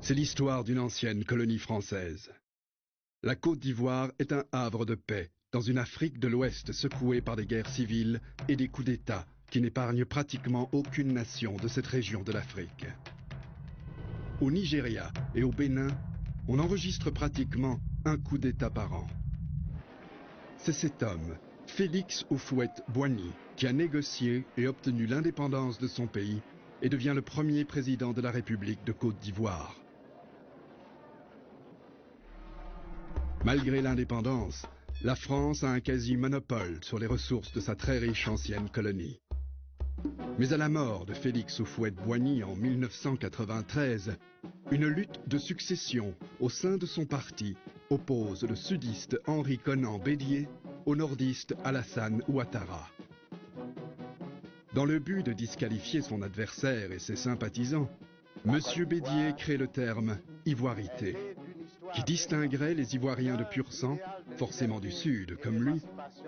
C'est l'histoire d'une ancienne colonie française. La Côte d'Ivoire est un havre de paix dans une Afrique de l'Ouest secouée par des guerres civiles et des coups d'État qui n'épargnent pratiquement aucune nation de cette région de l'Afrique. Au Nigeria et au Bénin, on enregistre pratiquement un coup d'État par an. C'est cet homme, Félix Houphouët-Boigny, qui a négocié et obtenu l'indépendance de son pays et devient le premier président de la République de Côte d'Ivoire. Malgré l'indépendance, la France a un quasi-monopole sur les ressources de sa très riche ancienne colonie. Mais à la mort de Félix Houphouët-Boigny en 1993, une lutte de succession au sein de son parti oppose le sudiste Henri Konan Bédié au nordiste Alassane Ouattara. Dans le but de disqualifier son adversaire et ses sympathisants, M. Bédié crée le terme « ivoirité », qui distinguerait les Ivoiriens de pur sang, forcément du Sud comme lui,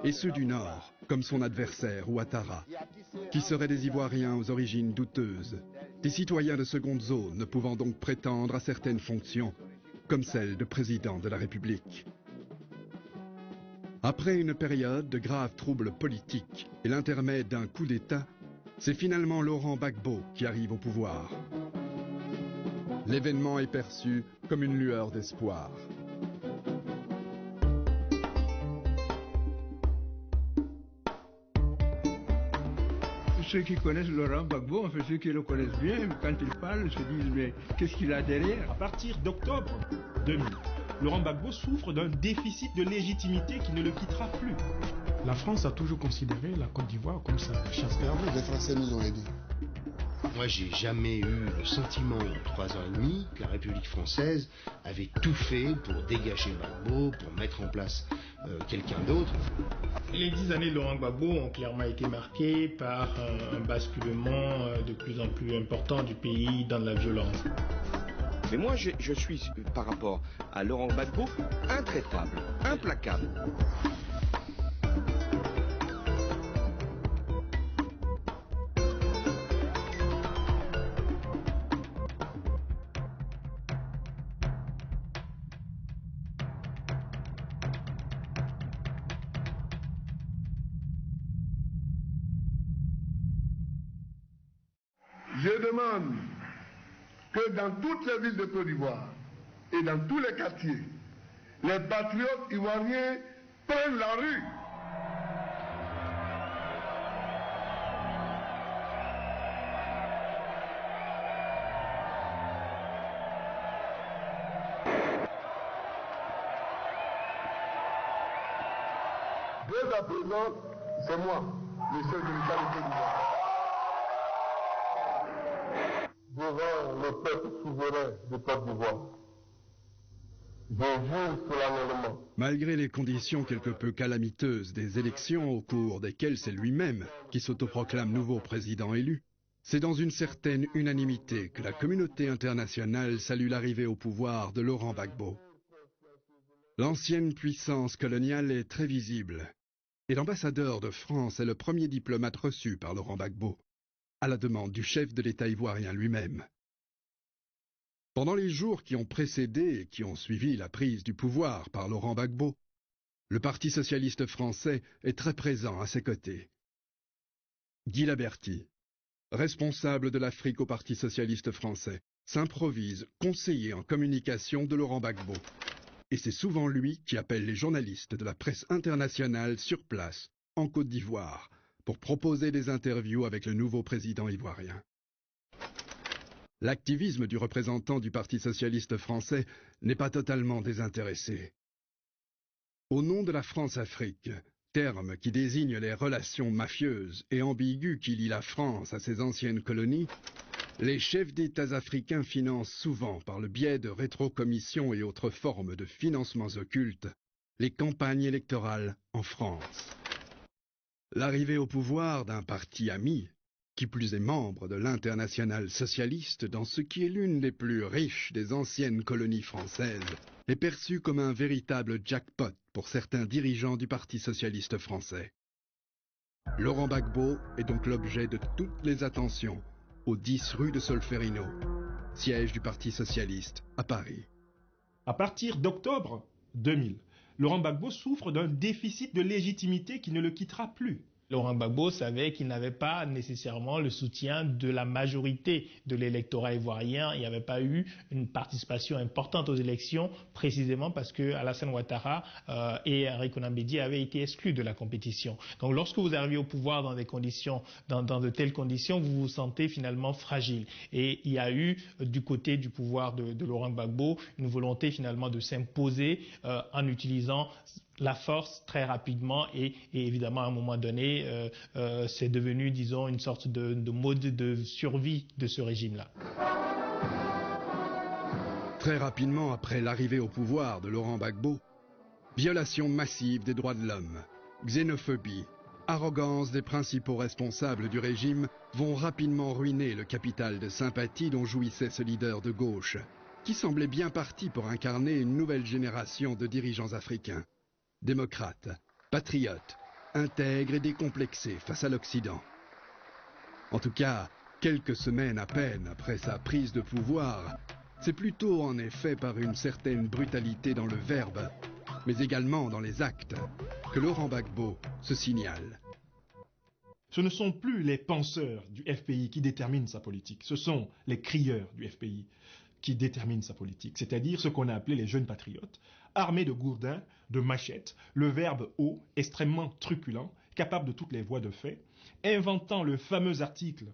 et ceux du Nord, comme son adversaire Ouattara, qui seraient des Ivoiriens aux origines douteuses, des citoyens de seconde zone ne pouvant donc prétendre à certaines fonctions, comme celle de président de la République. Après une période de graves troubles politiques et l'intermède d'un coup d'État, c'est finalement Laurent Gbagbo qui arrive au pouvoir. L'événement est perçu comme une lueur d'espoir. Ceux qui connaissent Laurent Gbagbo, enfin ceux qui le connaissent bien, quand il parle, se disent mais qu'est-ce qu'il a derrière? À partir d'octobre 2000, Laurent Gbagbo souffre d'un déficit de légitimité qui ne le quittera plus. La France a toujours considéré la Côte d'Ivoire comme sa chasse gardée. Les Français nous ont aidés. Moi, j'ai jamais eu le sentiment, en 3 ans et demi, que la République française avait tout fait pour dégager Gbagbo, pour mettre en place quelqu'un d'autre. Les 10 années de Laurent Gbagbo ont clairement été marquées par un basculement de plus en plus important du pays dans la violence. Mais moi, je suis, par rapport à Laurent Gbagbo, intraitable, implacable. Je demande que dans toutes les villes de Côte d'Ivoire et dans tous les quartiers, les patriotes ivoiriens prennent la rue. Dès à présent, c'est moi, le chef de l'État de Côte d'Ivoire. Devant le peuple souverain de Côte d'Ivoire, je jure solennellement. Malgré les conditions quelque peu calamiteuses des élections au cours desquelles c'est lui-même qui s'autoproclame nouveau président élu, c'est dans une certaine unanimité que la communauté internationale salue l'arrivée au pouvoir de Laurent Gbagbo. L'ancienne puissance coloniale est très visible, et l'ambassadeur de France est le premier diplomate reçu par Laurent Gbagbo, à la demande du chef de l'État ivoirien lui-même. Pendant les jours qui ont précédé et qui ont suivi la prise du pouvoir par Laurent Gbagbo, le Parti socialiste français est très présent à ses côtés. Guy Laberty, responsable de l'Afrique au Parti socialiste français, s'improvise conseiller en communication de Laurent Gbagbo. Et c'est souvent lui qui appelle les journalistes de la presse internationale sur place, en Côte d'Ivoire, pour proposer des interviews avec le nouveau président ivoirien. L'activisme du représentant du Parti socialiste français n'est pas totalement désintéressé. Au nom de la France-Afrique, terme qui désigne les relations mafieuses et ambiguës qui lient la France à ses anciennes colonies, les chefs d'États africains financent souvent, par le biais de rétrocommissions et autres formes de financements occultes, les campagnes électorales en France. L'arrivée au pouvoir d'un parti ami, qui plus est membre de l'Internationale socialiste dans ce qui est l'une des plus riches des anciennes colonies françaises, est perçue comme un véritable jackpot pour certains dirigeants du Parti socialiste français. Laurent Gbagbo est donc l'objet de toutes les attentions, au 10 rue de Solferino, siège du Parti socialiste à Paris. À partir d'octobre 2000, Laurent Gbagbo souffre d'un déficit de légitimité qui ne le quittera plus. Laurent Gbagbo savait qu'il n'avait pas nécessairement le soutien de la majorité de l'électorat ivoirien. Il n'y avait pas eu une participation importante aux élections, précisément parce que Alassane Ouattara et Henri Konan Bédié avaient été exclus de la compétition. Donc lorsque vous arrivez au pouvoir dans de telles conditions, vous vous sentez finalement fragile. Et il y a eu du côté du pouvoir de Laurent Gbagbo une volonté finalement de s'imposer en utilisant la force très rapidement et évidemment à un moment donné c'est devenu, disons, une sorte de mode de survie de ce régime-là. Très rapidement après l'arrivée au pouvoir de Laurent Gbagbo, violation massive des droits de l'homme, xénophobie, arrogance des principaux responsables du régime vont rapidement ruiner le capital de sympathie dont jouissait ce leader de gauche, qui semblait bien parti pour incarner une nouvelle génération de dirigeants africains. Démocrate, patriote, intègre et décomplexé face à l'Occident. En tout cas, quelques semaines à peine après sa prise de pouvoir, c'est plutôt en effet par une certaine brutalité dans le verbe, mais également dans les actes, que Laurent Gbagbo se signale. Ce ne sont plus les penseurs du FPI qui déterminent sa politique, ce sont les crieurs du FPI qui déterminent sa politique, c'est-à-dire ce qu'on a appelé les jeunes patriotes, armés de gourdins, de machettes, le verbe haut, extrêmement truculent, capable de toutes les voies de fait, inventant le fameux article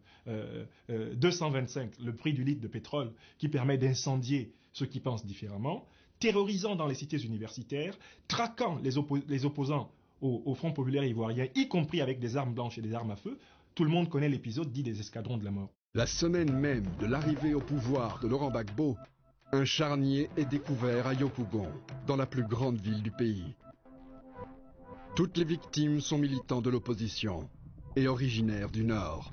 225, le prix du litre de pétrole, qui permet d'incendier ceux qui pensent différemment, terrorisant dans les cités universitaires, traquant les opposants au Front populaire ivoirien, y compris avec des armes blanches et des armes à feu. Tout le monde connaît l'épisode dit des escadrons de la mort. La semaine même de l'arrivée au pouvoir de Laurent Gbagbo, un charnier est découvert à Yopougon, dans la plus grande ville du pays. Toutes les victimes sont militants de l'opposition et originaires du Nord.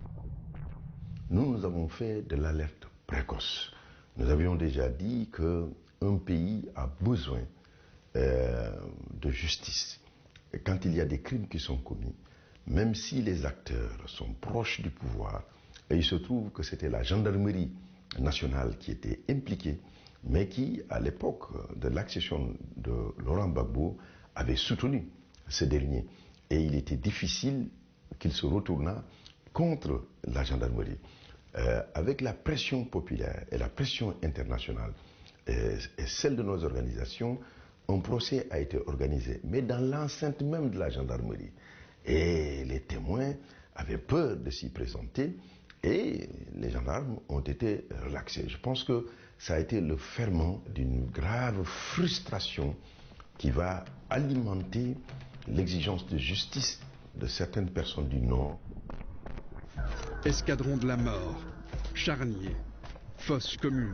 Nous avons fait de l'alerte précoce. Nous avions déjà dit qu'un pays a besoin de justice. Et quand il y a des crimes qui sont commis, même si les acteurs sont proches du pouvoir, et il se trouve que c'était la gendarmerie nationale qui était impliquée, mais qui, à l'époque de l'accession de Laurent Gbagbo, avait soutenu ce dernier. Et il était difficile qu'il se retournât contre la gendarmerie. Avec la pression populaire et la pression internationale, et celle de nos organisations, un procès a été organisé, mais dans l'enceinte même de la gendarmerie. Et les témoins avaient peur de s'y présenter, et les gendarmes ont été relaxés. Je pense que ça a été le ferment d'une grave frustration qui va alimenter l'exigence de justice de certaines personnes du Nord. Escadron de la mort, charnier, fosse commune,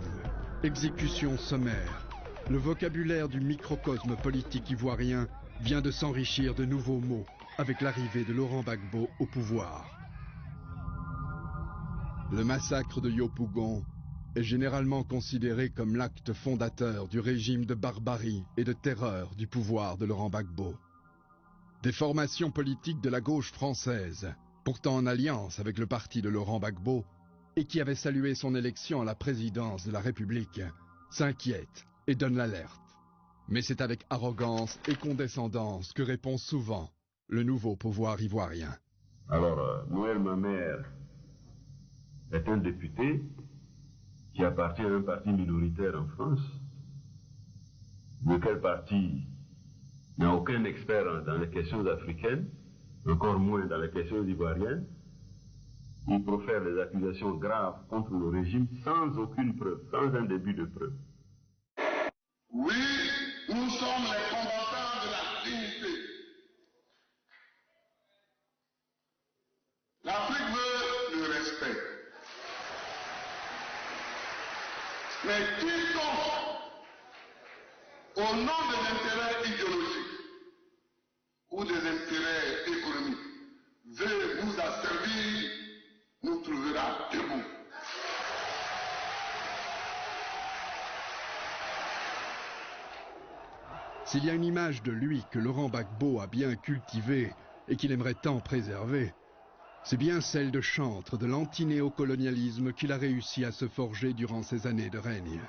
exécution sommaire. Le vocabulaire du microcosme politique ivoirien vient de s'enrichir de nouveaux mots avec l'arrivée de Laurent Gbagbo au pouvoir. Le massacre de Yopougon est généralement considéré comme l'acte fondateur du régime de barbarie et de terreur du pouvoir de Laurent Gbagbo. Des formations politiques de la gauche française, pourtant en alliance avec le parti de Laurent Gbagbo, et qui avaient salué son élection à la présidence de la République, s'inquiètent et donnent l'alerte. Mais c'est avec arrogance et condescendance que répond souvent le nouveau pouvoir ivoirien. Alors, Noël Mamère est un député qui appartient à un parti minoritaire en France, lequel parti n'a aucun expert dans les questions africaines, encore moins dans les questions ivoiriennes. Il profère des accusations graves contre le régime sans aucune preuve, sans un début de preuve. Oui, nous sommes les combattants de la dignité. L'Afrique veut le respect. Mais quiconque, au nom de l'intérêt idéologique ou des intérêts économiques, veut nous asservir, nous trouvera debout. S'il y a une image de lui que Laurent Gbagbo a bien cultivée et qu'il aimerait tant préserver, C'est bien celle de chantre de l'anti-néocolonialisme qu'il a réussi à se forger durant ses années de règne.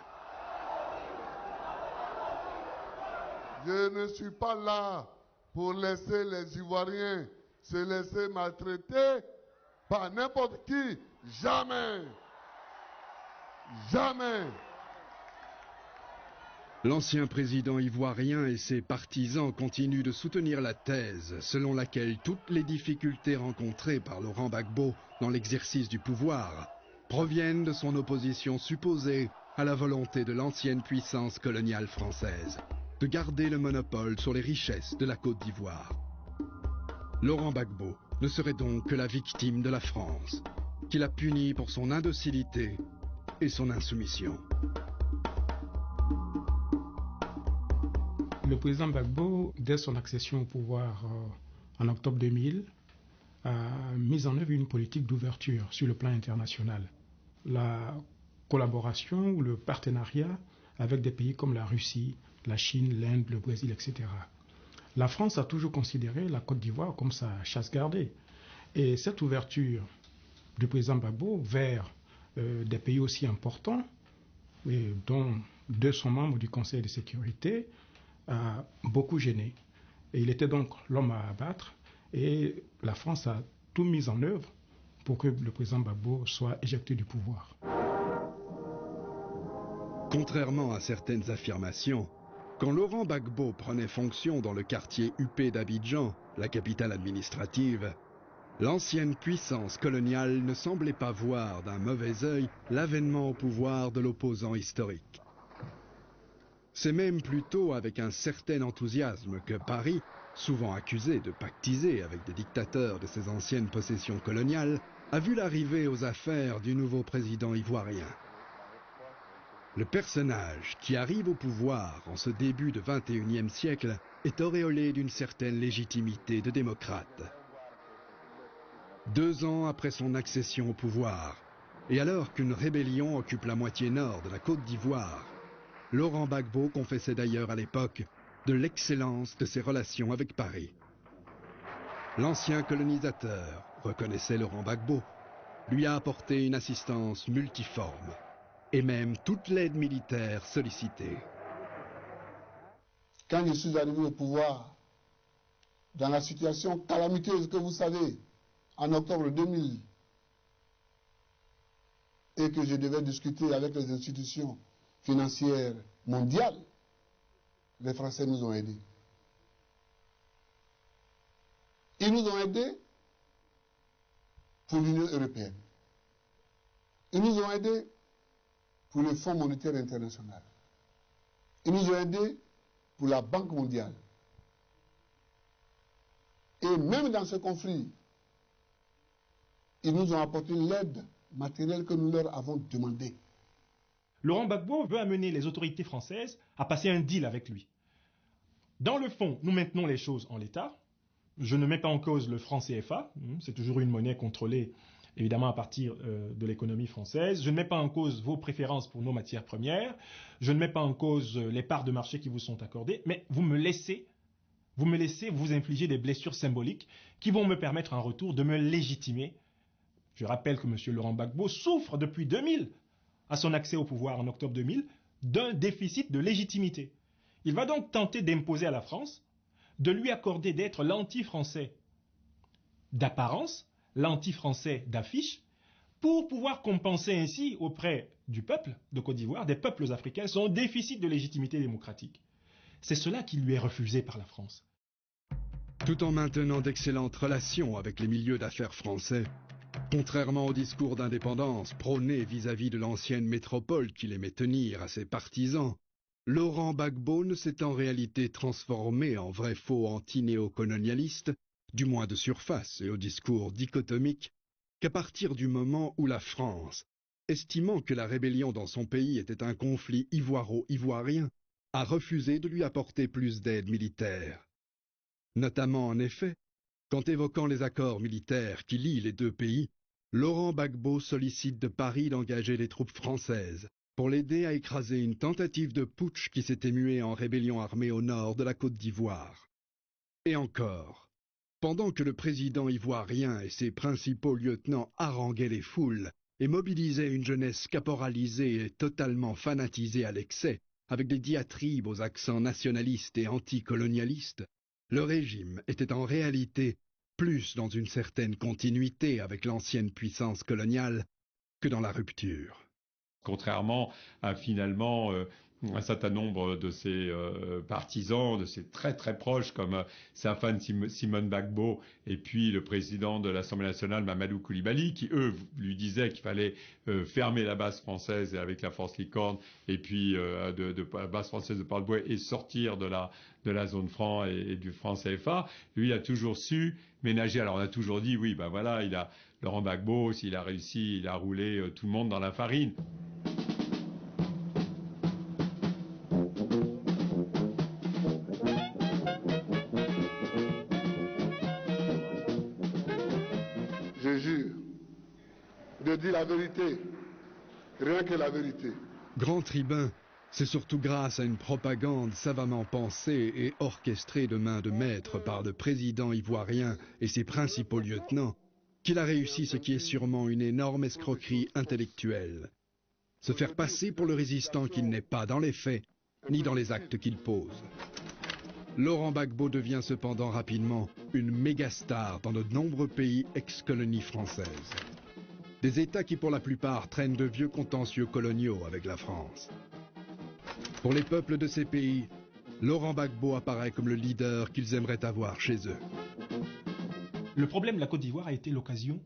Je ne suis pas là pour laisser les Ivoiriens se laisser maltraiter par n'importe qui. Jamais. Jamais. L'ancien président ivoirien et ses partisans continuent de soutenir la thèse selon laquelle toutes les difficultés rencontrées par Laurent Gbagbo dans l'exercice du pouvoir proviennent de son opposition supposée à la volonté de l'ancienne puissance coloniale française de garder le monopole sur les richesses de la Côte d'Ivoire. Laurent Gbagbo ne serait donc que la victime de la France, qui l'a puni pour son indocilité et son insoumission. Le président Gbagbo, dès son accession au pouvoir en octobre 2000, a mis en œuvre une politique d'ouverture sur le plan international. La collaboration ou le partenariat avec des pays comme la Russie, la Chine, l'Inde, le Brésil, etc. La France a toujours considéré la Côte d'Ivoire comme sa chasse gardée. Et cette ouverture du président Gbagbo vers des pays aussi importants, dont 2 sont membres du Conseil de sécurité, a beaucoup gêné. Et il était donc l'homme à abattre et la France a tout mis en œuvre pour que le président Gbagbo soit éjecté du pouvoir. Contrairement à certaines affirmations, quand Laurent Gbagbo prenait fonction dans le quartier huppé d'Abidjan, la capitale administrative, l'ancienne puissance coloniale ne semblait pas voir d'un mauvais œil l'avènement au pouvoir de l'opposant historique. C'est même plutôt avec un certain enthousiasme que Paris, souvent accusé de pactiser avec des dictateurs de ses anciennes possessions coloniales, a vu l'arrivée aux affaires du nouveau président ivoirien. Le personnage qui arrive au pouvoir en ce début de XXIe siècle est auréolé d'une certaine légitimité de démocrate. 2 ans après son accession au pouvoir, et alors qu'une rébellion occupe la moitié nord de la Côte d'Ivoire, Laurent Gbagbo confessait d'ailleurs à l'époque de l'excellence de ses relations avec Paris. L'ancien colonisateur, reconnaissait Laurent Gbagbo, lui a apporté une assistance multiforme, et même toute l'aide militaire sollicitée. Quand je suis arrivé au pouvoir, dans la situation calamiteuse que vous savez, en octobre 2000, et que je devais discuter avec les institutions financières mondiales, les Français nous ont aidés. Ils nous ont aidés pour l'Union européenne. Ils nous ont aidés pour le Fonds monétaire international. Ils nous ont aidés pour la Banque mondiale. Et même dans ce conflit, ils nous ont apporté l'aide matérielle que nous leur avons demandée. Laurent Gbagbo veut amener les autorités françaises à passer un deal avec lui. Dans le fond, nous maintenons les choses en l'état. Je ne mets pas en cause le franc CFA, c'est toujours une monnaie contrôlée évidemment à partir de l'économie française. Je ne mets pas en cause vos préférences pour nos matières premières. Je ne mets pas en cause les parts de marché qui vous sont accordées, mais vous me laissez vous infliger des blessures symboliques qui vont me permettre en retour de me légitimer. Je rappelle que M. Laurent Gbagbo souffre depuis 2000, à son accès au pouvoir en octobre 2000, d'un déficit de légitimité. Il va donc tenter d'imposer à la France de lui accorder d'être l'anti-français d'apparence, l'anti-français d'affiche, pour pouvoir compenser ainsi auprès du peuple de Côte d'Ivoire, des peuples africains, son déficit de légitimité démocratique. C'est cela qui lui est refusé par la France. Tout en maintenant d'excellentes relations avec les milieux d'affaires français, contrairement au discours d'indépendance prôné vis-à-vis de l'ancienne métropole qu'il aimait tenir à ses partisans, Laurent Gbagbo ne s'est en réalité transformé en vrai faux anti-néocolonialiste, du moins de surface et au discours dichotomique, qu'à partir du moment où la France, estimant que la rébellion dans son pays était un conflit ivoiro-ivoirien, a refusé de lui apporter plus d'aide militaire. Notamment en effet, quand évoquant les accords militaires qui lient les 2 pays, Laurent Gbagbo sollicite de Paris d'engager les troupes françaises pour l'aider à écraser une tentative de putsch qui s'était muée en rébellion armée au nord de la Côte d'Ivoire. Et encore, Pendant que le président ivoirien et ses principaux lieutenants haranguaient les foules et mobilisaient une jeunesse caporalisée et totalement fanatisée à l'excès, avec des diatribes aux accents nationalistes et anticolonialistes, le régime était en réalité plus dans une certaine continuité avec l'ancienne puissance coloniale que dans la rupture. Contrairement à finalement un certain nombre de ses partisans, de ses très très proches comme Safan Simone Gbagbo et puis le président de l'Assemblée nationale Mamadou Koulibaly, qui eux lui disaient qu'il fallait fermer la base française avec la force Licorne et puis de la base française de Paul-Bouët et sortir de la zone franc et du franc CFA. Lui, il a toujours su ménager. Alors on a toujours dit oui, ben voilà, Laurent Gbagbo, s'il a réussi, il a roulé tout le monde dans la farine. Je jure de dire la vérité, rien que la vérité. Grand tribun, c'est surtout grâce à une propagande savamment pensée et orchestrée de main de maître par le président ivoirien et ses principaux lieutenants qu'il a réussi ce qui est sûrement une énorme escroquerie intellectuelle. Se faire passer pour le résistant qu'il n'est pas dans les faits, ni dans les actes qu'il pose. Laurent Gbagbo devient cependant rapidement une mégastar dans de nombreux pays ex-colonies françaises. Des États qui pour la plupart traînent de vieux contentieux coloniaux avec la France. Pour les peuples de ces pays, Laurent Gbagbo apparaît comme le leader qu'ils aimeraient avoir chez eux. Le problème de la Côte d'Ivoire a été l'occasion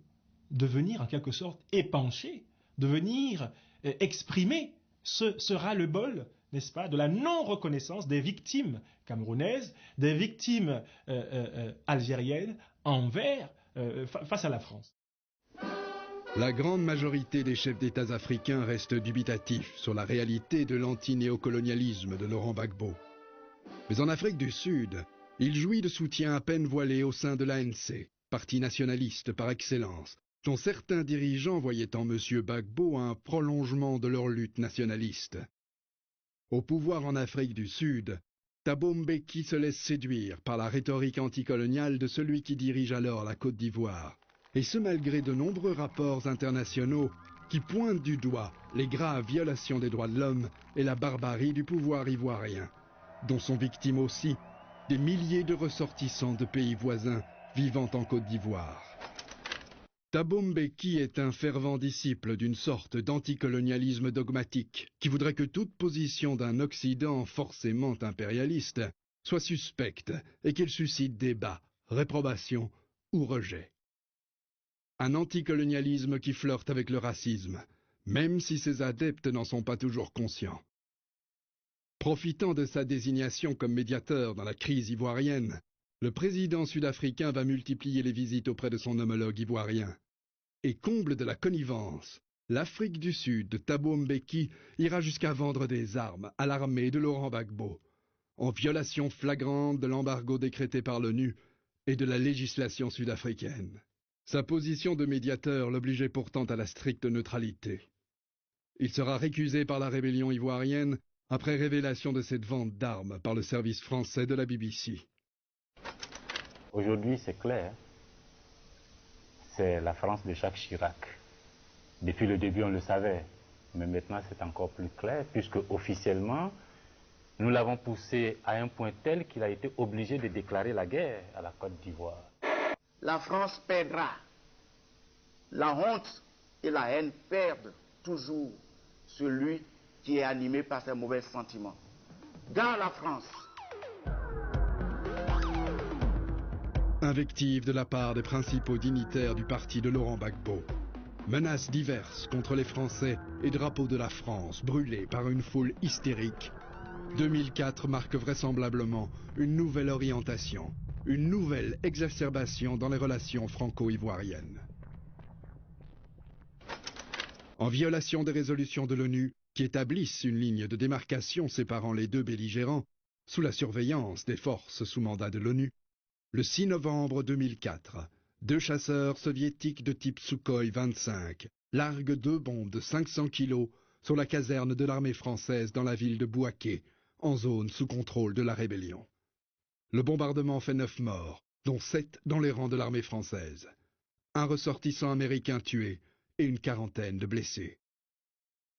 de venir en quelque sorte épancher, de venir exprimer ce ras-le-bol, n'est-ce pas, de la non-reconnaissance des victimes camerounaises, des victimes algériennes face à la France. La grande majorité des chefs d'État africains restent dubitatifs sur la réalité de l'anti-néocolonialisme de Laurent Gbagbo. Mais en Afrique du Sud, il jouit de soutien à peine voilé au sein de l'ANC, parti nationaliste par excellence, dont certains dirigeants voyaient en M. Gbagbo un prolongement de leur lutte nationaliste. Au pouvoir en Afrique du Sud, Thabo Mbeki se laisse séduire par la rhétorique anticoloniale de celui qui dirige alors la Côte d'Ivoire, et ce malgré de nombreux rapports internationaux qui pointent du doigt les graves violations des droits de l'homme et la barbarie du pouvoir ivoirien, dont sont victimes aussi des milliers de ressortissants de pays voisins vivant en Côte d'Ivoire. Thabo Mbeki est un fervent disciple d'une sorte d'anticolonialisme dogmatique qui voudrait que toute position d'un Occident forcément impérialiste soit suspecte et qu'il suscite débat, réprobation ou rejet. Un anticolonialisme qui flirte avec le racisme, même si ses adeptes n'en sont pas toujours conscients. Profitant de sa désignation comme médiateur dans la crise ivoirienne, le président sud-africain va multiplier les visites auprès de son homologue ivoirien. Et comble de la connivence, l'Afrique du Sud de Thabo Mbeki ira jusqu'à vendre des armes à l'armée de Laurent Gbagbo, en violation flagrante de l'embargo décrété par l'ONU et de la législation sud-africaine. Sa position de médiateur l'obligeait pourtant à la stricte neutralité. Il sera récusé par la rébellion ivoirienne après révélation de cette vente d'armes par le service français de la BBC. Aujourd'hui, c'est clair. C'est la France de Jacques Chirac. Depuis le début, on le savait. Mais maintenant, c'est encore plus clair, puisque officiellement, nous l'avons poussé à un point tel qu'il a été obligé de déclarer la guerre à la Côte d'Ivoire. La France perdra. La honte et la haine perdent toujours celui qui est animé par ses mauvais sentiments. Dans la France. Invective de la part des principaux dignitaires du parti de Laurent Gbagbo. Menaces diverses contre les Français et drapeaux de la France brûlés par une foule hystérique. 2004 marque vraisemblablement une nouvelle orientation, une nouvelle exacerbation dans les relations franco-ivoiriennes. En violation des résolutions de l'ONU qui établissent une ligne de démarcation séparant les deux belligérants, sous la surveillance des forces sous mandat de l'ONU, le 6 novembre 2004, 2 chasseurs soviétiques de type Sukhoi 25 larguent 2 bombes de 500 kg sur la caserne de l'armée française dans la ville de Bouaké, en zone sous contrôle de la rébellion. Le bombardement fait 9 morts, dont 7 dans les rangs de l'armée française. Un ressortissant américain tué et une quarantaine de blessés.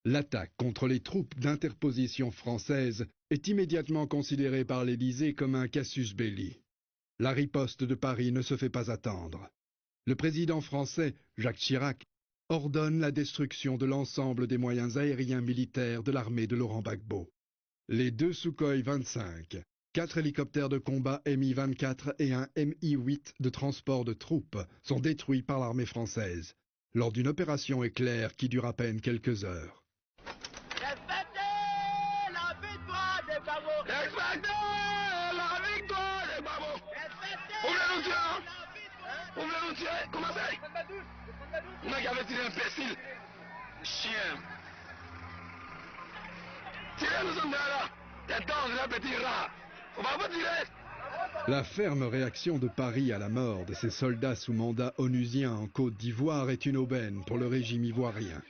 L'attaque contre les troupes d'interposition françaises est immédiatement considérée par l'Élysée comme un casus belli. La riposte de Paris ne se fait pas attendre. Le président français, Jacques Chirac, ordonne la destruction de l'ensemble des moyens aériens militaires de l'armée de Laurent Gbagbo. Les 2 Sukhoi 25, 4 hélicoptères de combat Mi-24 et un Mi-8 de transport de troupes sont détruits par l'armée française, lors d'une opération éclair qui dure à peine quelques heures. Commencez! Vous m'avez tiré imbécile! Chien! Tirez, nous sommes là! T'es un petit rat! On va vous tirer! La ferme réaction de Paris à la mort de ses soldats sous mandat onusien en Côte d'Ivoire est une aubaine pour le régime ivoirien.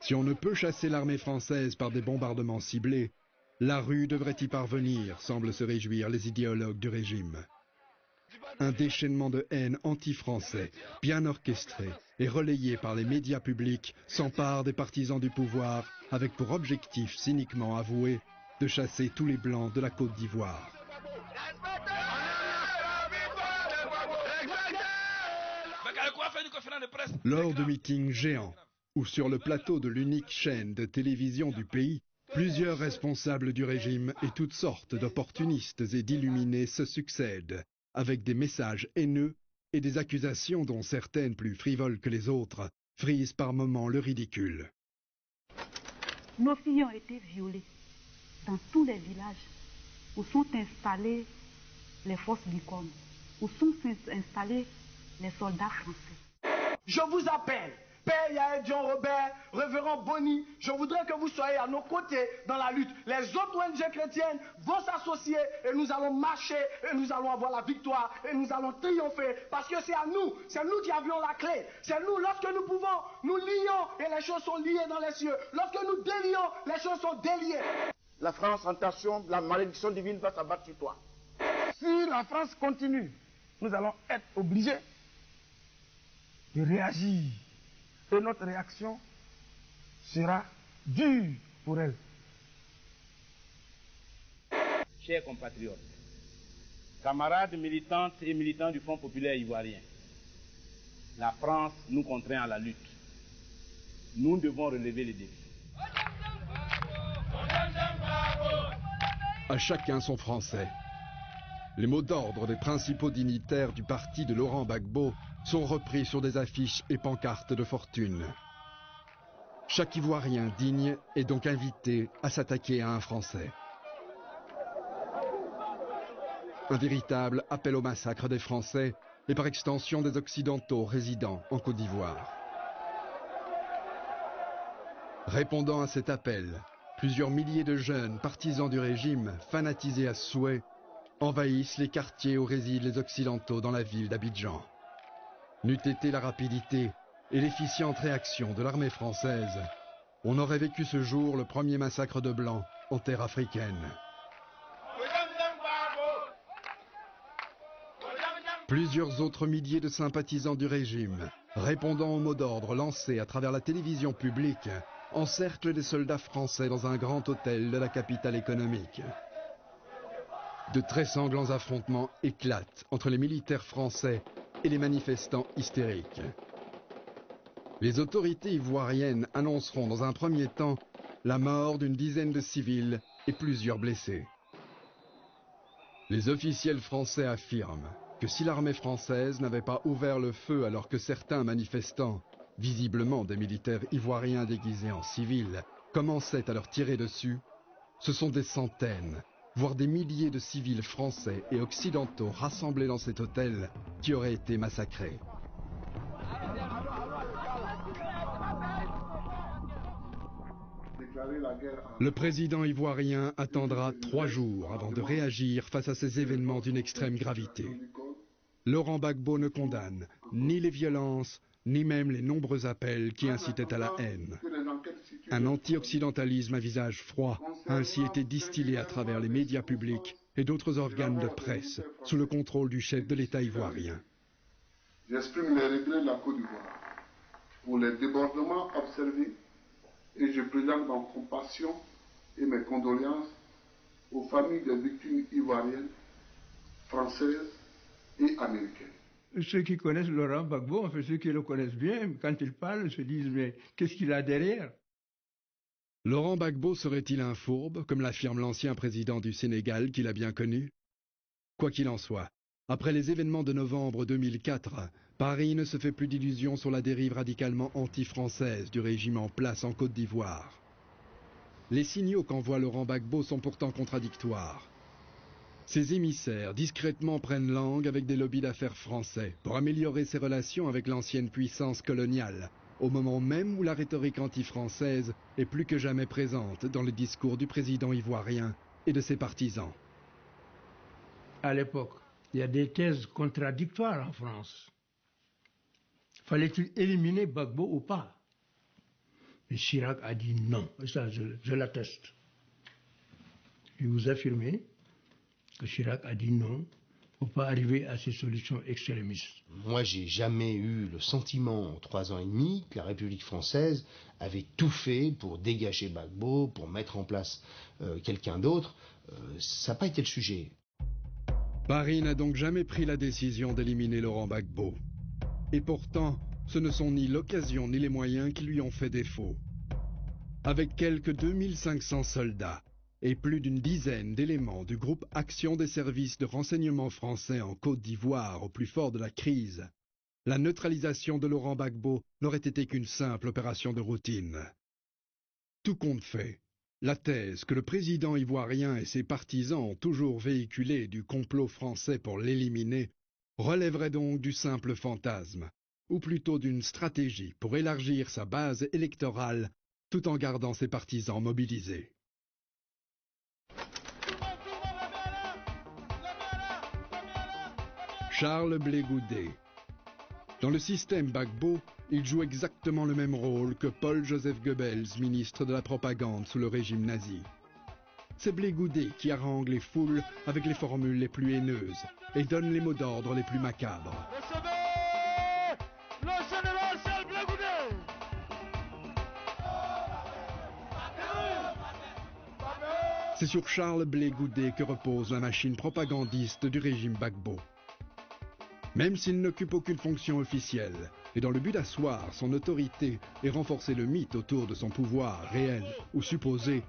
Si on ne peut chasser l'armée française par des bombardements ciblés, la rue devrait y parvenir, semblent se réjouir les idéologues du régime. Un déchaînement de haine anti-français, bien orchestré et relayé par les médias publics, s'empare des partisans du pouvoir avec pour objectif cyniquement avoué de chasser tous les Blancs de la Côte d'Ivoire. Lors de meetings géants ou sur le plateau de l'unique chaîne de télévision du pays, plusieurs responsables du régime et toutes sortes d'opportunistes et d'illuminés se succèdent, avec des messages haineux et des accusations dont certaines plus frivoles que les autres frisent par moments le ridicule. Nos filles ont été violées dans tous les villages où sont installées les forces Bicom, où sont installés les soldats français. Je vous appelle, Père Yael John Robert, Révérend Bonny, je voudrais que vous soyez à nos côtés dans la lutte. Les autres ONG chrétiennes vont s'associer et nous allons marcher et nous allons avoir la victoire et nous allons triompher parce que c'est nous qui avions la clé. C'est nous, lorsque nous pouvons, nous lions et les choses sont liées dans les cieux. Lorsque nous délions, les choses sont déliées. La France, attention, la malédiction divine va s'abattre sur toi. Si la France continue, nous allons être obligés de réagir. Et notre réaction sera dure pour elle. Chers compatriotes, camarades militantes et militants du Front populaire ivoirien, la France nous contraint à la lutte. Nous devons relever les défis. À chacun son français. Les mots d'ordre des principaux dignitaires du parti de Laurent Gbagbo sont repris sur des affiches et pancartes de fortune. Chaque Ivoirien digne est donc invité à s'attaquer à un Français. Un véritable appel au massacre des Français et par extension des Occidentaux résidant en Côte d'Ivoire. Répondant à cet appel, plusieurs milliers de jeunes partisans du régime, fanatisés à souhait, envahissent les quartiers où résident les Occidentaux dans la ville d'Abidjan. N'eût été la rapidité et l'efficiente réaction de l'armée française, on aurait vécu ce jour le premier massacre de Blancs en terre africaine. Plusieurs autres milliers de sympathisants du régime, répondant aux mots d'ordre lancés à travers la télévision publique, encerclent des soldats français dans un grand hôtel de la capitale économique. De très sanglants affrontements éclatent entre les militaires français et les manifestants hystériques. Les autorités ivoiriennes annonceront dans un premier temps la mort d'une dizaine de civils et plusieurs blessés. Les officiels français affirment que si l'armée française n'avait pas ouvert le feu alors que certains manifestants, visiblement des militaires ivoiriens déguisés en civils, commençaient à leur tirer dessus, ce sont des centaines, voire des milliers de civils français et occidentaux rassemblés dans cet hôtel qui auraient été massacrés. Le président ivoirien attendra 3 jours avant de réagir face à ces événements d'une extrême gravité. Laurent Gbagbo ne condamne ni les violences, ni même les nombreux appels qui incitaient à la haine. Un anti-occidentalisme à visage froid a ainsi été distillé à travers les médias publics et d'autres organes de presse sous le contrôle du chef de l'État ivoirien. J'exprime les regrets de la Côte d'Ivoire pour les débordements observés et je présente ma compassion et mes condoléances aux familles des victimes ivoiriennes, françaises et américaines. Ceux qui connaissent Laurent Gbagbo, enfin ceux qui le connaissent bien, quand il parle, se disent mais qu'est-ce qu'il a derrière? Laurent Gbagbo serait-il un fourbe, comme l'affirme l'ancien président du Sénégal qu'il a bien connu? Quoi qu'il en soit, après les événements de novembre 2004, Paris ne se fait plus d'illusions sur la dérive radicalement anti-française du régime en place en Côte d'Ivoire. Les signaux qu'envoie Laurent Gbagbo sont pourtant contradictoires. Ses émissaires discrètement prennent langue avec des lobbies d'affaires français pour améliorer ses relations avec l'ancienne puissance coloniale, au moment même où la rhétorique anti-française est plus que jamais présente dans le discours du président ivoirien et de ses partisans. À l'époque, il y a des thèses contradictoires en France. Fallait-il éliminer Gbagbo ou pas? Mais Chirac a dit non, et ça je l'atteste. Je vous affirme que Chirac a dit non, il ne faut pas arriver à ces solutions extrémistes. Moi, j'ai jamais eu le sentiment en 3 ans et demi que la République française avait tout fait pour dégager Gbagbo, pour mettre en place quelqu'un d'autre. Ça n'a pas été le sujet. Paris n'a donc jamais pris la décision d'éliminer Laurent Gbagbo. Et pourtant, ce ne sont ni l'occasion ni les moyens qui lui ont fait défaut. Avec quelques 2500 soldats et plus d'une dizaine d'éléments du groupe Action des services de renseignement français en Côte d'Ivoire au plus fort de la crise, la neutralisation de Laurent Gbagbo n'aurait été qu'une simple opération de routine. Tout compte fait, la thèse que le président ivoirien et ses partisans ont toujours véhiculée du complot français pour l'éliminer relèverait donc du simple fantasme, ou plutôt d'une stratégie pour élargir sa base électorale tout en gardant ses partisans mobilisés. Charles Blé Goudet. Dans le système Gbagbo, il joue exactement le même rôle que Paul-Joseph Goebbels, ministre de la propagande sous le régime nazi. C'est Blé Goudet qui harangue les foules avec les formules les plus haineuses et donne les mots d'ordre les plus macabres. Recevez le général Charles Blé Goudet. C'est sur Charles Blé Goudet que repose la machine propagandiste du régime Gbagbo. Même s'il n'occupe aucune fonction officielle, et dans le but d'asseoir son autorité et renforcer le mythe autour de son pouvoir réel ou supposé,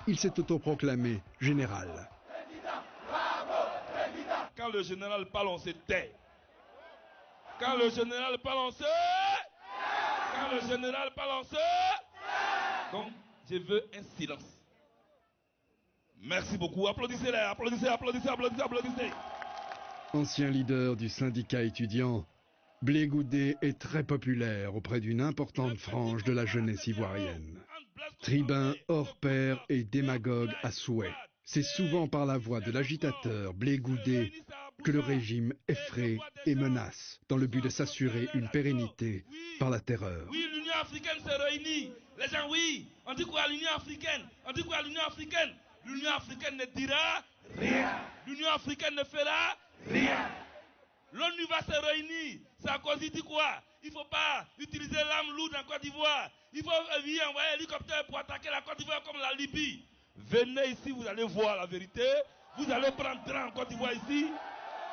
il s'est autoproclamé général. Quand le général parle, on se tait. Quand le général parle, on se... Quand le général parle, on se... Donc, je veux un silence. Merci beaucoup. Applaudissez-les, applaudissez, applaudissez, applaudissez, applaudissez. Ancien leader du syndicat étudiant, Blé Goudet est très populaire auprès d'une importante frange de la jeunesse ivoirienne. Tribun hors pair et démagogue à souhait, c'est souvent par la voix de l'agitateur Blé Goudet que le régime effraie et menace dans le but de s'assurer une pérennité par la terreur. Oui, l'Union africaine s'est réunie. Les gens, oui, on dit quoi à l'Union africaine? On dit quoi à l'Union africaine? L'Union africaine ne dira rien. L'Union africaine ne fera rien. L'ONU va se réunir. Sarkozy dit quoi? Il ne faut pas utiliser l'arme lourde en Côte d'Ivoire. Il faut envoyer un hélicoptère pour attaquer la Côte d'Ivoire comme la Libye. Venez ici, vous allez voir la vérité. Vous allez prendre train en Côte d'Ivoire ici.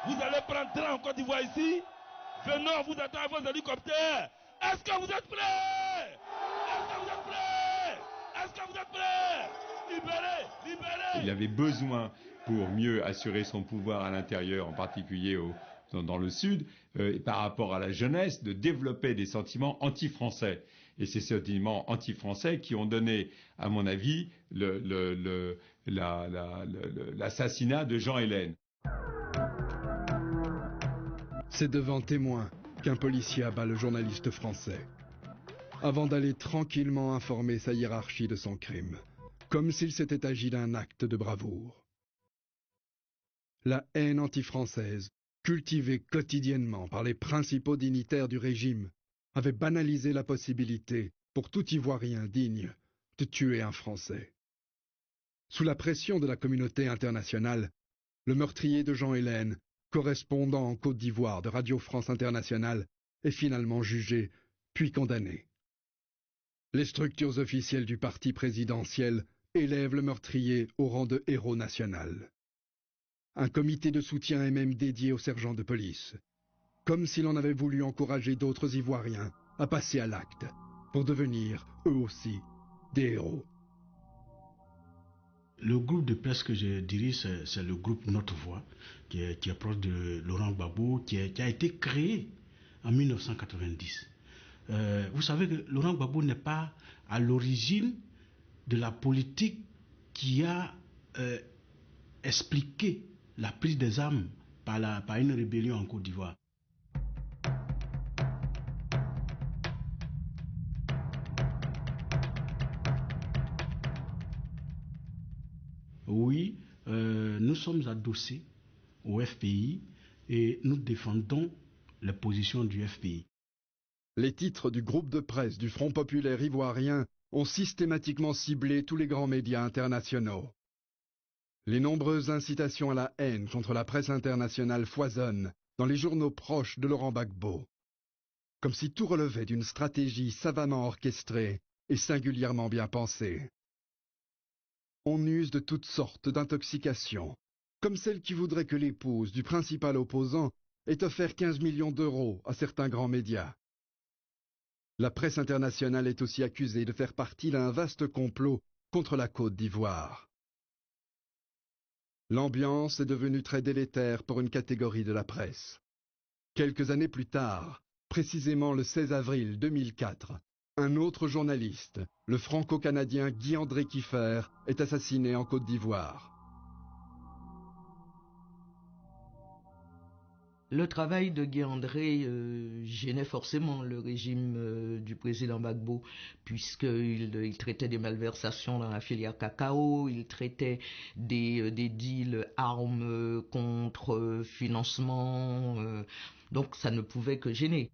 Vous allez prendre train en Côte d'Ivoire ici. Venons, vous attendez vos hélicoptères. Est-ce que vous êtes prêts? Est-ce que vous êtes prêts? Est-ce que vous êtes prêts? Libérez, libérez. Il avait besoin, pour mieux assurer son pouvoir à l'intérieur, en particulier dans le sud, par rapport à la jeunesse, de développer des sentiments anti-français. Et ces sentiments anti-français qui ont donné, à mon avis, l'assassinat de Jean Hélène. C'est devant témoins qu'un policier abat le journaliste français, avant d'aller tranquillement informer sa hiérarchie de son crime, comme s'il s'était agi d'un acte de bravoure. La haine anti-française, cultivée quotidiennement par les principaux dignitaires du régime, avait banalisé la possibilité, pour tout Ivoirien digne, de tuer un Français. Sous la pression de la communauté internationale, Le meurtrier de Jean Hélène, correspondant en Côte d'Ivoire de Radio France Internationale, est finalement jugé, puis condamné. Les structures officielles du parti présidentiel élèvent le meurtrier au rang de héros national. Un comité de soutien est même dédié aux sergents de police, comme si l'on avait voulu encourager d'autres Ivoiriens à passer à l'acte, pour devenir, eux aussi, des héros. Le groupe de presse que je dirige, c'est le groupe Notre Voix, qui est proche de Laurent Gbagbo, qui a été créé en 1990. Vous savez que Laurent Gbagbo n'est pas à l'origine de la politique qui a expliqué la prise des armes par une rébellion en Côte d'Ivoire. Oui, nous sommes adossés au FPI et nous défendons les positions du FPI. Les titres du groupe de presse du Front populaire ivoirien ont systématiquement ciblé tous les grands médias internationaux. Les nombreuses incitations à la haine contre la presse internationale foisonnent dans les journaux proches de Laurent Gbagbo, comme si tout relevait d'une stratégie savamment orchestrée et singulièrement bien pensée. On use de toutes sortes d'intoxications, comme celle qui voudrait que l'épouse du principal opposant ait offert 15 millions d'euros à certains grands médias. La presse internationale est aussi accusée de faire partie d'un vaste complot contre la Côte d'Ivoire. L'ambiance est devenue très délétère pour une catégorie de la presse. Quelques années plus tard, précisément le 16 avril 2004, un autre journaliste, le franco-canadien Guy-André Kieffer, est assassiné en Côte d'Ivoire. Le travail de Guy-André gênait forcément le régime du président Gbagbo, puisqu'il traitait des malversations dans la filière cacao, il traitait des deals armes contre financement, donc ça ne pouvait que gêner.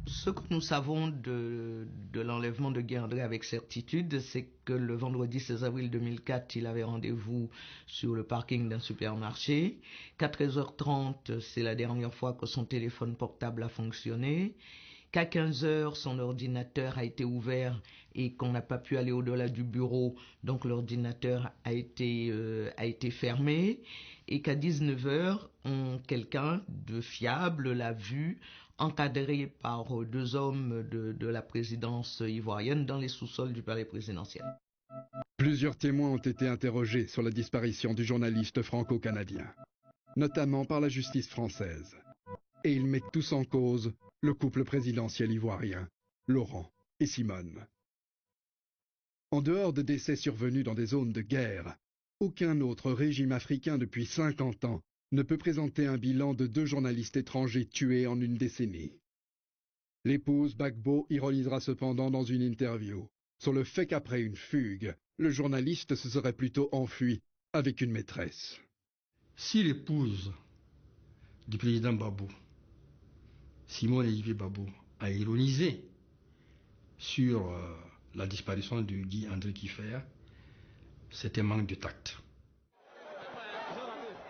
Ce que nous savons de l'enlèvement de Guy-André avec certitude, c'est que le vendredi 16 avril 2004, il avait rendez-vous sur le parking d'un supermarché. Qu'à 13h30, c'est la dernière fois que son téléphone portable a fonctionné. Qu'à 15h, son ordinateur a été ouvert et qu'on n'a pas pu aller au-delà du bureau, donc l'ordinateur a été fermé. Et qu'à 19h, quelqu'un de fiable l'a vu encadré par deux hommes de la présidence ivoirienne dans les sous-sols du palais présidentiel. Plusieurs témoins ont été interrogés sur la disparition du journaliste franco-canadien, notamment par la justice française. Et ils mettent tous en cause le couple présidentiel ivoirien, Laurent et Simone. En dehors de décès survenus dans des zones de guerre, aucun autre régime africain depuis 50 ans ne peut présenter un bilan de 2 journalistes étrangers tués en une décennie. L'épouse Gbagbo ironisera cependant dans une interview sur le fait qu'après une fugue, le journaliste se serait plutôt enfui avec une maîtresse. Si l'épouse du président Gbagbo, Simone Olivier Gbagbo, a ironisé sur la disparition de Guy-André Kieffer, c'était manque de tact.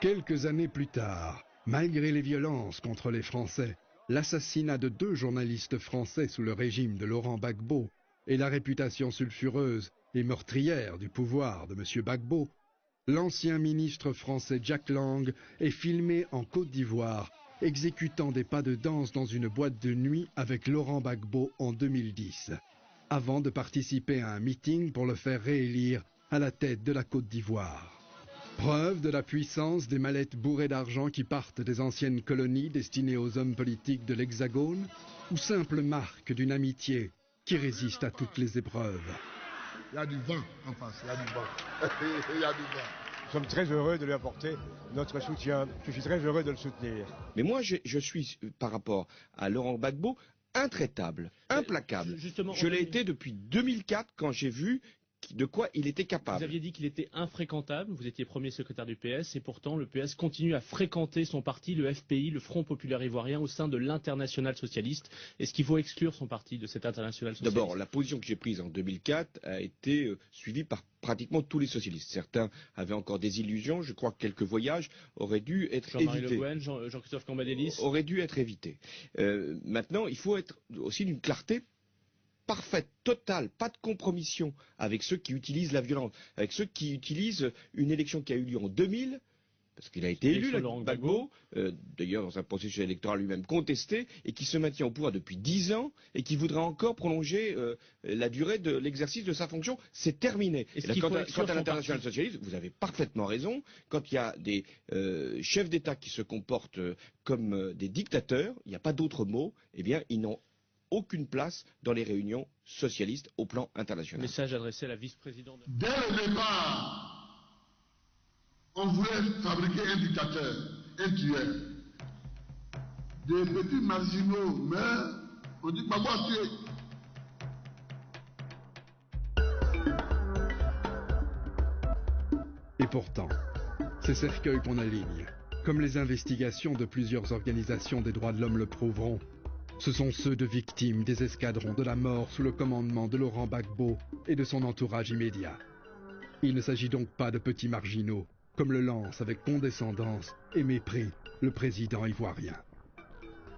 Quelques années plus tard, malgré les violences contre les Français, l'assassinat de 2 journalistes français sous le régime de Laurent Gbagbo et la réputation sulfureuse et meurtrière du pouvoir de M. Gbagbo, l'ancien ministre français Jack Lang est filmé en Côte d'Ivoire exécutant des pas de danse dans une boîte de nuit avec Laurent Gbagbo en 2010, avant de participer à un meeting pour le faire réélire à la tête de la Côte d'Ivoire. Preuve de la puissance des mallettes bourrées d'argent qui partent des anciennes colonies destinées aux hommes politiques de l'Hexagone, ou simple marque d'une amitié qui résiste à toutes les épreuves. Il y a du vent en face, il y a du vent. Il y a du vent. Nous sommes très heureux de lui apporter notre soutien. Je suis très heureux de le soutenir. Mais moi, je suis, par rapport à Laurent Gbagbo, intraitable, implacable. Je l'ai été depuis 2004 quand j'ai vu de quoi il était capable. Vous aviez dit qu'il était infréquentable, vous étiez premier secrétaire du PS, et pourtant le PS continue à fréquenter son parti, le FPI, le Front Populaire Ivoirien, au sein de l'Internationale Socialiste. Est-ce qu'il faut exclure son parti de cette Internationale Socialiste? D'abord, la position que j'ai prise en 2004 a été suivie par pratiquement tous les socialistes. Certains avaient encore des illusions, je crois que quelques voyages auraient dû être Jean-Marie évités. Le Guen, Jean-Christophe Cambadélis. Auraient dû être évités. Maintenant, il faut être aussi d'une clarté parfaite, totale, pas de compromission avec ceux qui utilisent la violence, avec ceux qui utilisent une élection qui a eu lieu en 2000, parce qu'il a été élu, Laurent Gbagbo, d'ailleurs dans un processus électoral lui-même contesté, et qui se maintient au pouvoir depuis 10 ans, et qui voudrait encore prolonger la durée de l'exercice de sa fonction. C'est terminé. Et là, quant à l'Internationale Socialiste, vous avez parfaitement raison, quand il y a des chefs d'État qui se comportent comme des dictateurs, il n'y a pas d'autre mot, eh bien ils n'ont aucune place dans les réunions socialistes au plan international. Message adressé à la vice-présidente. Dès le départ, on voulait fabriquer un dictateur, un tueur. Des petits marginaux meurent, on dit pas quoi tuer. Et pourtant, ces cercueils qu'on aligne, comme les investigations de plusieurs organisations des droits de l'homme le prouveront, ce sont ceux de victimes des escadrons de la mort sous le commandement de Laurent Gbagbo et de son entourage immédiat. Il ne s'agit donc pas de petits marginaux, comme le lance avec condescendance et mépris le président ivoirien.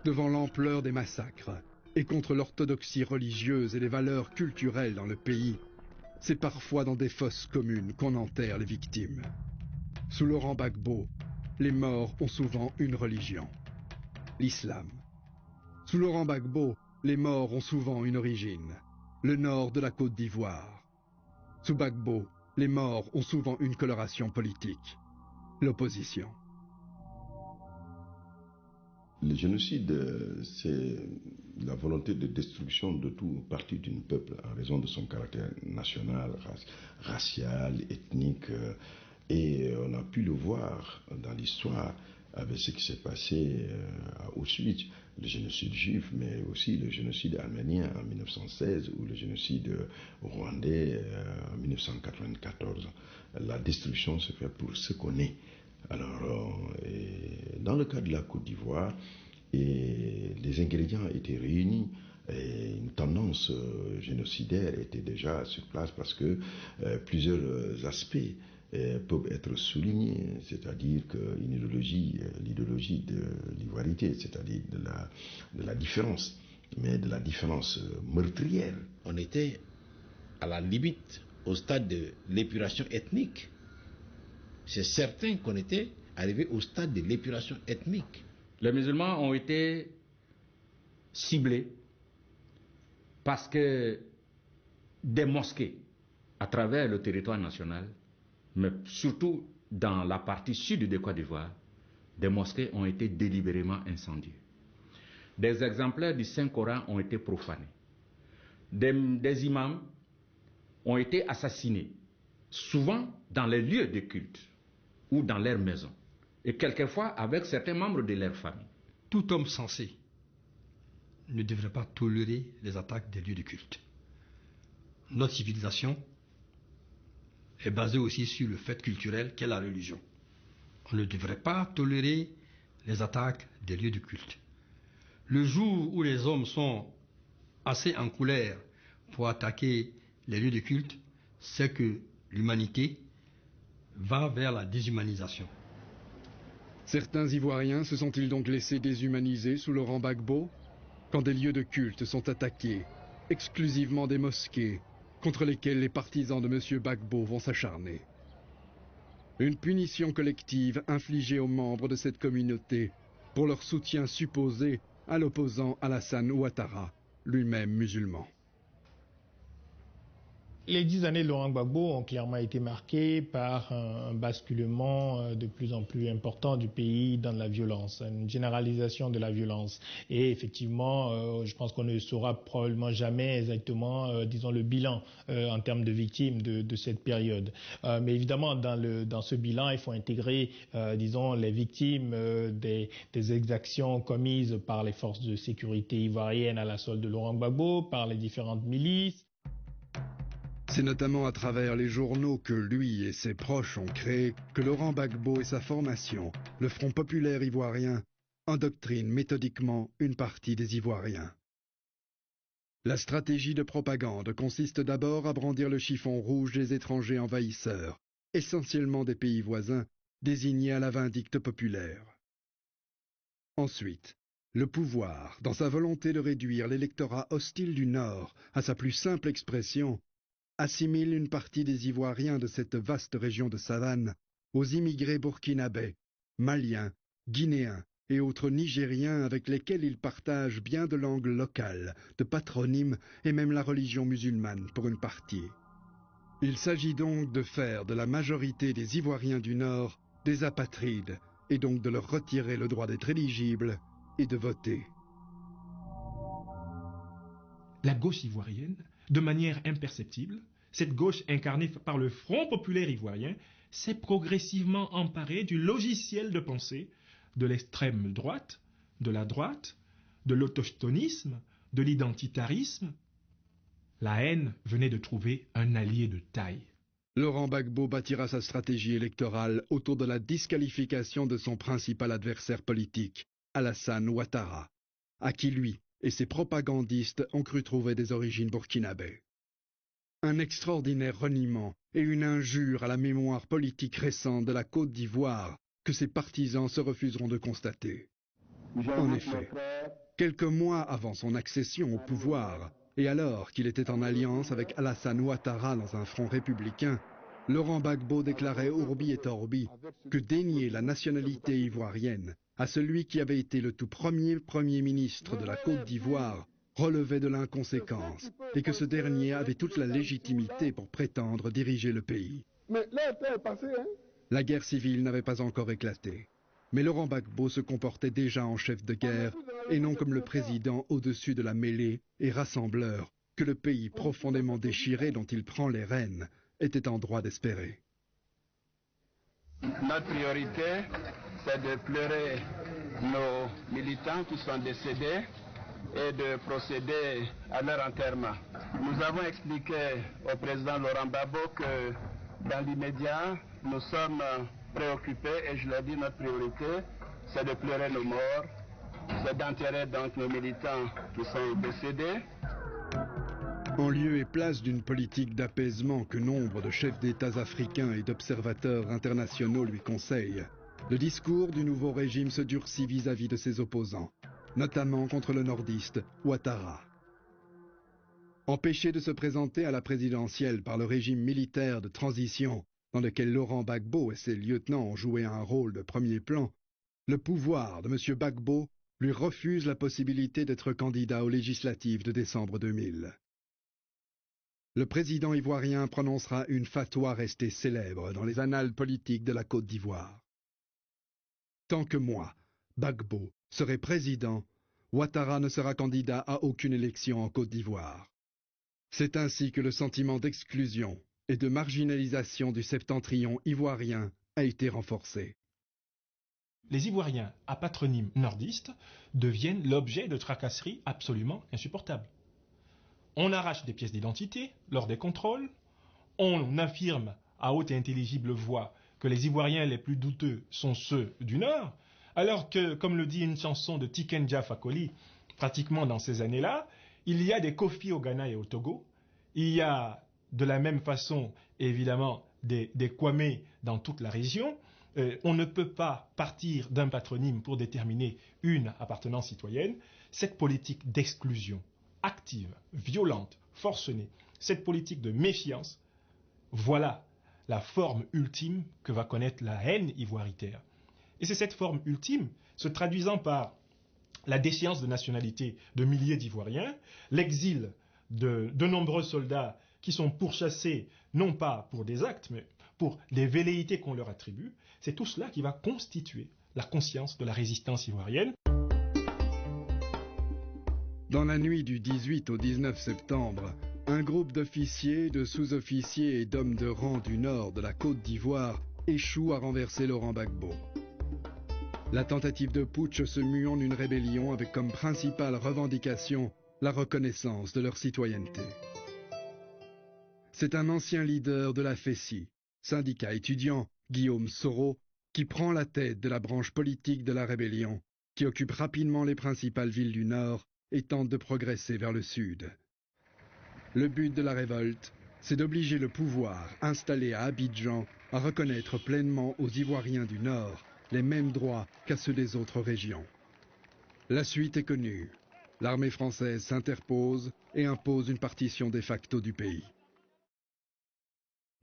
Devant l'ampleur des massacres et contre l'orthodoxie religieuse et les valeurs culturelles dans le pays, c'est parfois dans des fosses communes qu'on enterre les victimes. Sous Laurent Gbagbo, les morts ont souvent une religion, l'islam. Sous Laurent Gbagbo, les morts ont souvent une origine, le nord de la Côte d'Ivoire. Sous Gbagbo, les morts ont souvent une coloration politique, l'opposition. Le génocide, c'est la volonté de destruction de tout parti d'un peuple en raison de son caractère national, racial, ethnique. Et on a pu le voir dans l'histoire avec ce qui s'est passé à Auschwitz, le génocide juif, mais aussi le génocide arménien en 1916 ou le génocide rwandais en 1994. La destruction se fait pour ce qu'on est. Alors, dans le cas de la Côte d'Ivoire, les ingrédients étaient réunis. Et une tendance génocidaire était déjà sur place parce que plusieurs aspects peuvent être soulignés, c'est-à-dire qu'une idéologie, l'idéologie de l'ivoirité, c'est-à-dire de la différence, mais de la différence meurtrière. On était à la limite, au stade de l'épuration ethnique. C'est certain qu'on était arrivé au stade de l'épuration ethnique. Les musulmans ont été ciblés parce que des mosquées à travers le territoire national, mais surtout dans la partie sud de Côte d'Ivoire, des mosquées ont été délibérément incendiées. Des exemplaires du Saint-Coran ont été profanés. Des imams ont été assassinés, souvent dans les lieux de culte ou dans leurs maisons, et quelquefois avec certains membres de leur famille. Tout homme sensé ne devrait pas tolérer les attaques des lieux de culte. Notre civilisation est basée aussi sur le fait culturel qu'est la religion. On ne devrait pas tolérer les attaques des lieux de culte. Le jour où les hommes sont assez en colère pour attaquer les lieux de culte, c'est que l'humanité va vers la déshumanisation. Certains Ivoiriens se sont-ils donc laissés déshumaniser sous Laurent Gbagbo, quand des lieux de culte sont attaqués, exclusivement des mosquées, contre lesquelles les partisans de M. Gbagbo vont s'acharner. Une punition collective infligée aux membres de cette communauté pour leur soutien supposé à l'opposant Alassane Ouattara, lui-même musulman. Les 10 années de Laurent Gbagbo ont clairement été marquées par un basculement de plus en plus important du pays dans la violence, une généralisation de la violence. Et effectivement, je pense qu'on ne saura probablement jamais exactement, disons, le bilan en termes de victimes de cette période. Mais évidemment, dans ce bilan, il faut intégrer, disons, les victimes des exactions commises par les forces de sécurité ivoiriennes à la solde de Laurent Gbagbo, par les différentes milices. C'est notamment à travers les journaux que lui et ses proches ont créé que Laurent Gbagbo et sa formation, le Front populaire ivoirien, endoctrinent méthodiquement une partie des Ivoiriens. La stratégie de propagande consiste d'abord à brandir le chiffon rouge des étrangers envahisseurs, essentiellement des pays voisins, désignés à la vindicte populaire. Ensuite, le pouvoir, dans sa volonté de réduire l'électorat hostile du Nord à sa plus simple expression, assimile une partie des Ivoiriens de cette vaste région de savane aux immigrés burkinabés, maliens, guinéens et autres Nigériens avec lesquels il partage bien de langues locales, de patronymes et même la religion musulmane pour une partie. Il s'agit donc de faire de la majorité des Ivoiriens du Nord des apatrides et donc de leur retirer le droit d'être éligibles et de voter. La gauche ivoirienne, de manière imperceptible, cette gauche incarnée par le Front populaire ivoirien, s'est progressivement emparée du logiciel de pensée de l'extrême droite, de l'autochtonisme, de l'identitarisme. La haine venait de trouver un allié de taille. Laurent Gbagbo bâtira sa stratégie électorale autour de la disqualification de son principal adversaire politique, Alassane Ouattara, à qui lui et ses propagandistes ont cru trouver des origines burkinabées. Un extraordinaire reniement et une injure à la mémoire politique récente de la Côte d'Ivoire que ses partisans se refuseront de constater. En effet, quelques mois avant son accession au pouvoir, et alors qu'il était en alliance avec Alassane Ouattara dans un front républicain, Laurent Gbagbo déclarait Urbi et Orbi que dénier la nationalité ivoirienne à celui qui avait été le tout premier Premier ministre de la Côte d'Ivoire relevait de l'inconséquence et que ce dernier avait toute la légitimité pour prétendre diriger le pays. Mais là, est passé, hein? La guerre civile n'avait pas encore éclaté, mais Laurent Gbagbo se comportait déjà en chef de guerre et non comme le président au-dessus de la mêlée et rassembleur que le pays profondément déchiré dont il prend les rênes était en droit d'espérer. Notre priorité, c'est de pleurer nos militants qui sont décédés et de procéder à leur enterrement. Nous avons expliqué au président Laurent Gbagbo que dans l'immédiat, nous sommes préoccupés et je l'ai dit, notre priorité, c'est de pleurer nos morts, c'est d'enterrer donc nos militants qui sont décédés. En lieu et place d'une politique d'apaisement que nombre de chefs d'États africains et d'observateurs internationaux lui conseillent, le discours du nouveau régime se durcit vis-à-vis de ses opposants, notamment contre le nordiste Ouattara. Empêché de se présenter à la présidentielle par le régime militaire de transition dans lequel Laurent Gbagbo et ses lieutenants ont joué un rôle de premier plan, le pouvoir de M. Gbagbo lui refuse la possibilité d'être candidat aux législatives de décembre 2000. Le président ivoirien prononcera une fatwa restée célèbre dans les annales politiques de la Côte d'Ivoire. Tant que moi, Gbagbo, serai président, Ouattara ne sera candidat à aucune élection en Côte d'Ivoire. C'est ainsi que le sentiment d'exclusion et de marginalisation du septentrion ivoirien a été renforcé. Les Ivoiriens à patronyme nordiste deviennent l'objet de tracasseries absolument insupportables. On arrache des pièces d'identité lors des contrôles, on affirme à haute et intelligible voix que les Ivoiriens les plus douteux sont ceux du Nord, alors que, comme le dit une chanson de Tiken Jah Fakoly, pratiquement dans ces années-là, il y a des Kofi au Ghana et au Togo, il y a de la même façon, évidemment, des Kwame dans toute la région. On ne peut pas partir d'un patronyme pour déterminer une appartenance citoyenne. Cette politique d'exclusion active, violente, forcenée, cette politique de méfiance, voilà la forme ultime que va connaître la haine ivoiritaire. Et c'est cette forme ultime, se traduisant par la déchéance de nationalité de milliers d'Ivoiriens, l'exil de nombreux soldats qui sont pourchassés, non pas pour des actes, mais pour des velléités qu'on leur attribue, c'est tout cela qui va constituer la conscience de la résistance ivoirienne. Dans la nuit du 18 au 19 septembre, un groupe d'officiers, de sous-officiers et d'hommes de rang du nord de la Côte d'Ivoire échoue à renverser Laurent Gbagbo. La tentative de putsch se mue en une rébellion avec comme principale revendication la reconnaissance de leur citoyenneté. c'est un ancien leader de la FESI, syndicat étudiant, Guillaume Soro, qui prend la tête de la branche politique de la rébellion, qui occupe rapidement les principales villes du Nord et tente de progresser vers le Sud. Le but de la révolte, c'est d'obliger le pouvoir installé à Abidjan à reconnaître pleinement aux Ivoiriens du Nord les mêmes droits qu'à ceux des autres régions. La suite est connue. L'armée française s'interpose et impose une partition de facto du pays.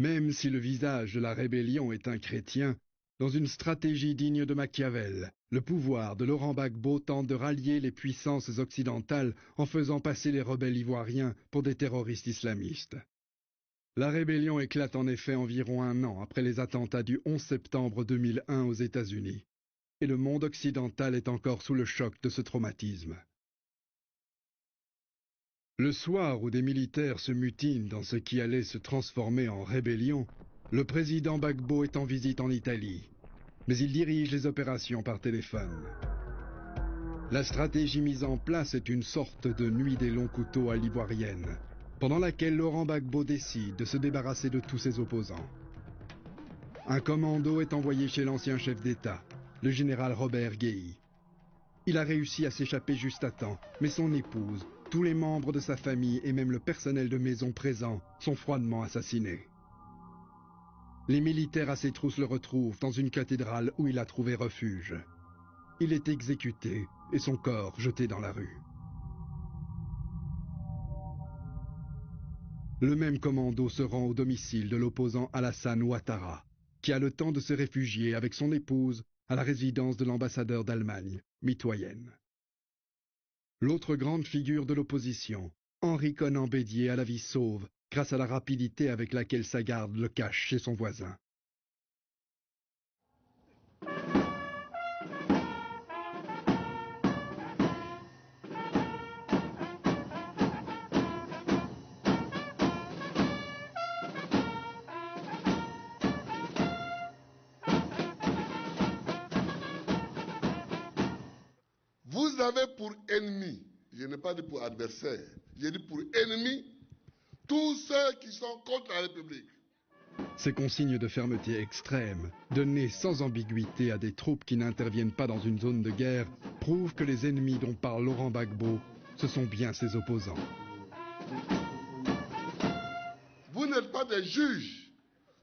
Même si le visage de la rébellion est un chrétien, dans une stratégie digne de Machiavel, le pouvoir de Laurent Gbagbo tente de rallier les puissances occidentales en faisant passer les rebelles ivoiriens pour des terroristes islamistes. La rébellion éclate en effet environ un an après les attentats du 11 septembre 2001 aux États-Unis, et le monde occidental est encore sous le choc de ce traumatisme. Le soir où des militaires se mutinent dans ce qui allait se transformer en rébellion, le président Gbagbo est en visite en Italie, mais il dirige les opérations par téléphone. La stratégie mise en place est une sorte de nuit des longs couteaux à l'ivoirienne, pendant laquelle Laurent Gbagbo décide de se débarrasser de tous ses opposants. Un commando est envoyé chez l'ancien chef d'État, le général Robert Guéhi. Il a réussi à s'échapper juste à temps, mais son épouse, tous les membres de sa famille et même le personnel de maison présent sont froidement assassinés. Les militaires à ses trousses le retrouvent dans une cathédrale où il a trouvé refuge. Il est exécuté et son corps jeté dans la rue. Le même commando se rend au domicile de l'opposant Alassane Ouattara, qui a le temps de se réfugier avec son épouse à la résidence de l'ambassadeur d'Allemagne, mitoyenne. L'autre grande figure de l'opposition, Henri Konan Bédier, a la vie sauve grâce à la rapidité avec laquelle sa garde le cache chez son voisin. Vous avez pour ennemi, je n'ai pas dit pour adversaire, j'ai dit pour ennemi, tous ceux qui sont contre la République. Ces consignes de fermeté extrême, données sans ambiguïté à des troupes qui n'interviennent pas dans une zone de guerre, prouvent que les ennemis dont parle Laurent Gbagbo, ce sont bien ses opposants. Vous n'êtes pas des juges.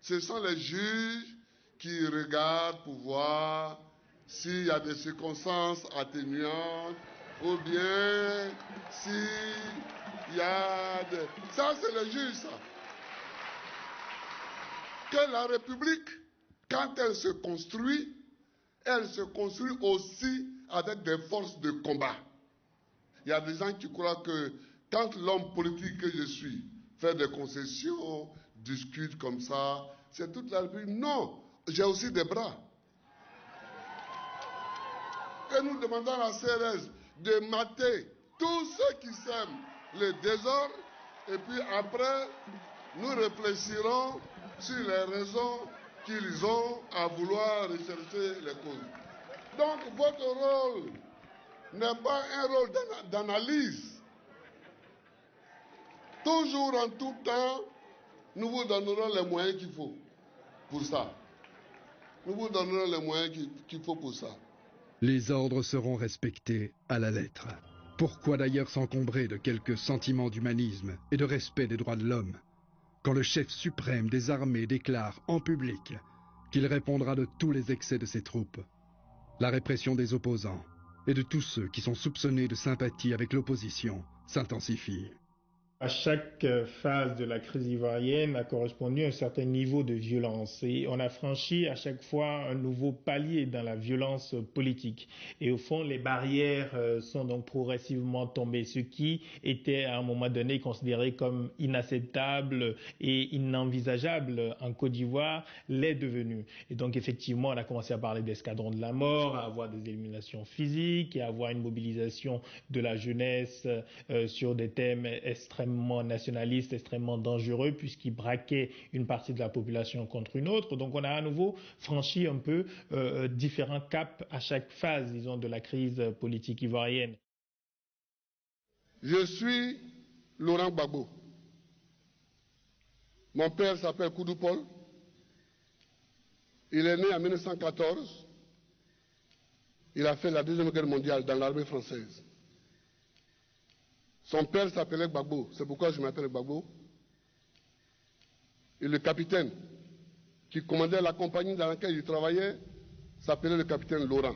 Ce sont les juges qui regardent pour voir s'il y a des circonstances atténuantes ou bien s'il y a des... Ça, c'est le juge, ça. Que la République, quand elle se construit aussi avec des forces de combat. Il y a des gens qui croient que quand l'homme politique que je suis fait des concessions, discute comme ça, c'est toute la République. Non, j'ai aussi des bras. Et nous demandons à la CRS de mater tous ceux qui sèment le désordre et puis après, nous réfléchirons sur les raisons qu'ils ont à vouloir rechercher les causes. Donc votre rôle n'est pas un rôle d'analyse. Toujours en tout temps, nous vous donnerons les moyens qu'il faut pour ça. Nous vous donnerons les moyens qu'il faut pour ça. Les ordres seront respectés à la lettre. Pourquoi d'ailleurs s'encombrer de quelques sentiments d'humanisme et de respect des droits de l'homme, quand le chef suprême des armées déclare en public qu'il répondra de tous les excès de ses troupes, la répression des opposants et de tous ceux qui sont soupçonnés de sympathie avec l'opposition s'intensifie. À chaque phase de la crise ivoirienne a correspondu un certain niveau de violence et on a franchi à chaque fois un nouveau palier dans la violence politique. Et au fond, les barrières sont donc progressivement tombées. Ce qui était à un moment donné considéré comme inacceptable et inenvisageable en Côte d'Ivoire l'est devenu. Et donc effectivement, on a commencé à parler d'escadron de la mort, à avoir des éliminations physiques et à avoir une mobilisation de la jeunesse sur des thèmes extrêmement nationaliste, extrêmement dangereux puisqu'il braquait une partie de la population contre une autre. Donc on a à nouveau franchi un peu différents caps à chaque phase, disons, de la crise politique ivoirienne. Je suis Laurent Gbagbo. Mon père s'appelle Koudou Paul. Il est né en 1914. Il a fait la Deuxième Guerre mondiale dans l'armée française. Son père s'appelait Gbagbo, c'est pourquoi je m'appelle Gbagbo. Et le capitaine qui commandait la compagnie dans laquelle il travaillait s'appelait le capitaine Laurent.